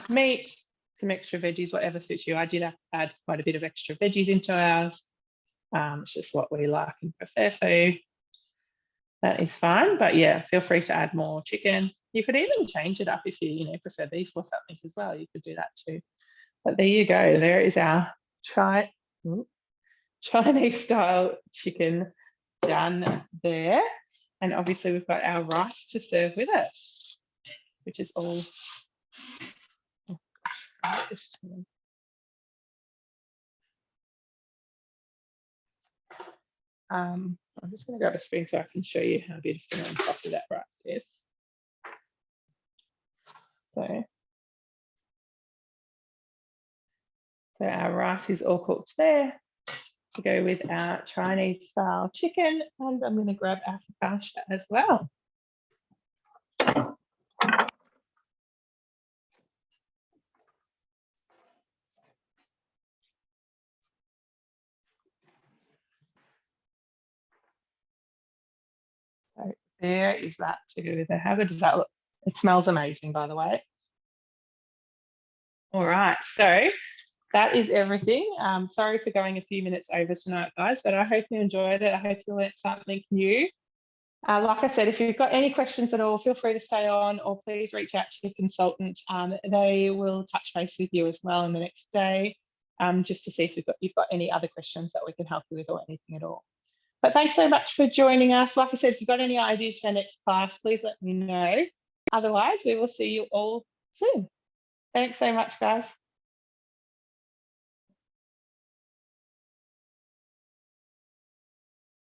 meat, some extra veggies, whatever suits you. I did add quite a bit of extra veggies into ours. It's just what we like and prefer. So that is fine. But yeah, feel free to add more chicken. You could even change it up if you prefer beef or something as well. You could do that too. But there you go. There is our Chinese style chicken done there. And obviously we've got our rice to serve with it, which is all. Oh gosh, I'm just going to grab a spoon so I can show you how beautiful and soft that rice is. So our rice is all cooked there to go with our Chinese style chicken, and I'm going to grab our foccacia as well. So there is that to go with it. How good does that look? It smells amazing, by the way. All right, so that is everything. Sorry for going a few minutes over tonight, guys, but I hope you enjoyed it. I hope you learned something new. Like I said, if you've got any questions at all, feel free to stay on or please reach out to your consultant. They will touch base with you as well in the next day, just to see if you've got any other questions that we can help you with or anything at all. But thanks so much for joining us. Like I said, if you've got any ideas for our next class, please let me know. Otherwise, we will see you all soon. Thanks so much, guys.